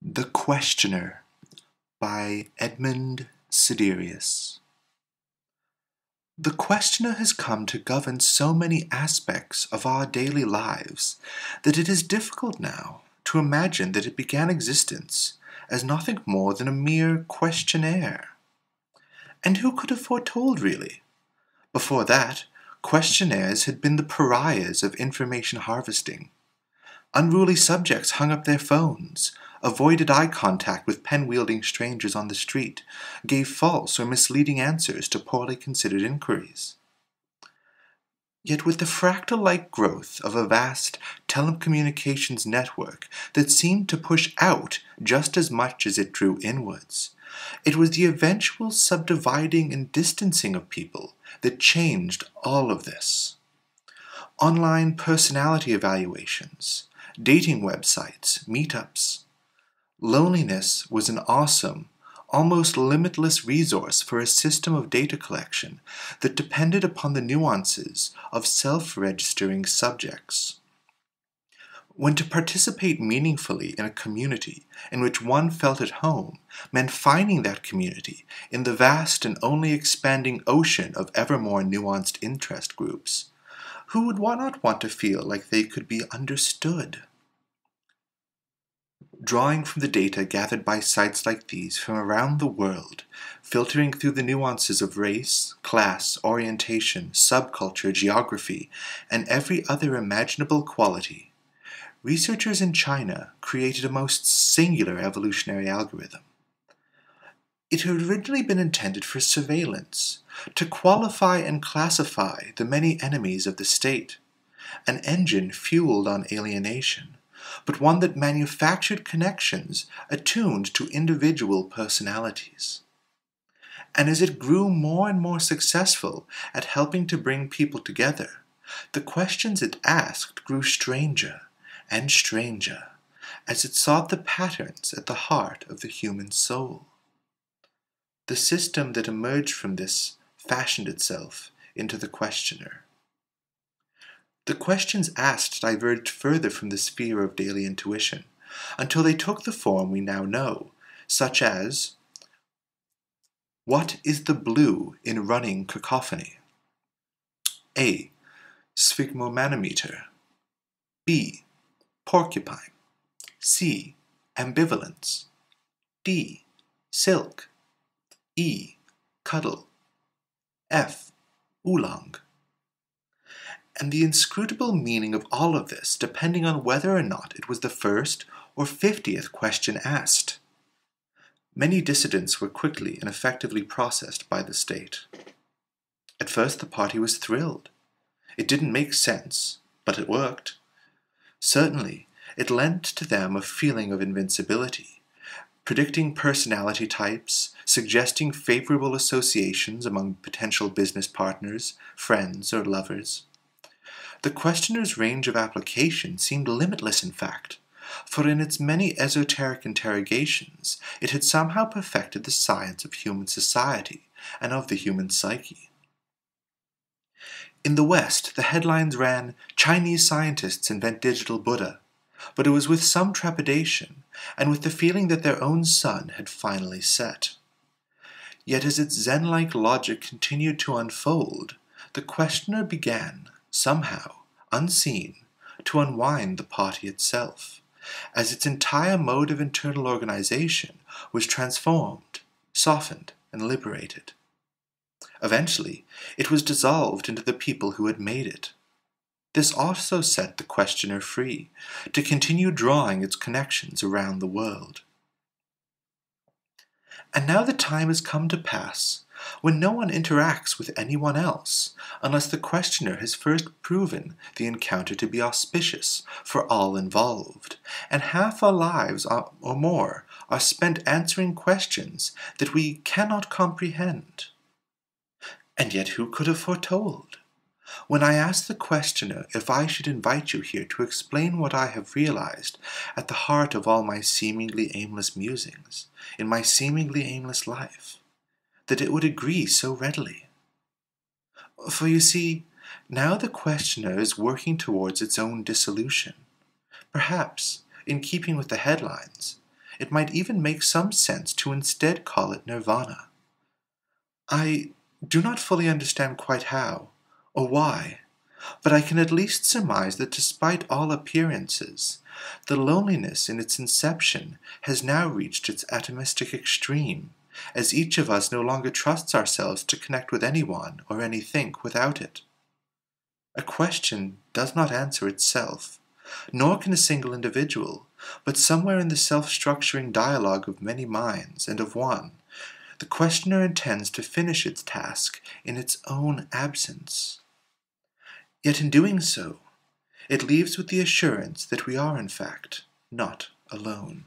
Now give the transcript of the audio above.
The Questioner by Edmund Siderius. The questioner has come to govern so many aspects of our daily lives that it is difficult now to imagine that it began existence as nothing more than a mere questionnaire. And who could have foretold, really? Before that, questionnaires had been the pariahs of information harvesting. Unruly subjects hung up their phones, avoided eye contact with pen-wielding strangers on the street, gave false or misleading answers to poorly considered inquiries. Yet with the fractal-like growth of a vast telecommunications network that seemed to push out just as much as it drew inwards, it was the eventual subdividing and distancing of people that changed all of this. Online personality evaluations, dating websites, meetups. Loneliness was an awesome, almost limitless resource for a system of data collection that depended upon the nuances of self-registering subjects. When to participate meaningfully in a community in which one felt at home meant finding that community in the vast and only expanding ocean of ever more nuanced interest groups, who would not want to feel like they could be understood? Drawing from the data gathered by sites like these from around the world, filtering through the nuances of race, class, orientation, subculture, geography, and every other imaginable quality, researchers in China created a most singular evolutionary algorithm. It had originally been intended for surveillance, to qualify and classify the many enemies of the state, an engine fueled on alienation, but one that manufactured connections attuned to individual personalities. And as it grew more and more successful at helping to bring people together, the questions it asked grew stranger and stranger as it sought the patterns at the heart of the human soul. The system that emerged from this fashioned itself into the questioner. The questions asked diverged further from the sphere of daily intuition, until they took the form we now know, such as, what is the blue in running cacophony? A. Sphygmomanometer. B. Porcupine. C. Ambivalence. D. Silk. E. Cuddle. F. Oolong. And the inscrutable meaning of all of this depending on whether or not it was the first or 50th question asked. Many dissidents were quickly and effectively processed by the state. At first the party was thrilled. It didn't make sense, but it worked. Certainly, it lent to them a feeling of invincibility, predicting personality types, suggesting favorable associations among potential business partners, friends, or lovers. The questioner's range of application seemed limitless, in fact, for in its many esoteric interrogations it had somehow perfected the science of human society and of the human psyche. In the West, the headlines ran, "Chinese scientists invent digital Buddha," but it was with some trepidation, and with the feeling that their own sun had finally set. Yet as its Zen-like logic continued to unfold, the questioner began, somehow, unseen, to unwind the party itself, as its entire mode of internal organization was transformed, softened, and liberated. Eventually, it was dissolved into the people who had made it. This also set the questioner free, to continue drawing its connections around the world. And now the time has come to pass when no one interacts with anyone else unless the questioner has first proven the encounter to be auspicious for all involved, and half our lives or more are spent answering questions that we cannot comprehend. And yet who could have foretold? When I asked the questioner if I should invite you here to explain what I have realized at the heart of all my seemingly aimless musings, in my seemingly aimless life, that it would agree so readily. For you see, now the questioner is working towards its own dissolution. Perhaps, in keeping with the headlines, it might even make some sense to instead call it nirvana. I do not fully understand quite how, or why, but I can at least surmise that despite all appearances, the loneliness in its inception has now reached its atomistic extreme, as each of us no longer trusts ourselves to connect with anyone or anything without it. A question does not answer itself, nor can a single individual, but somewhere in the self-structuring dialogue of many minds and of one, the questioner intends to finish its task in its own absence. Yet in doing so, it leaves with the assurance that we are in fact not alone.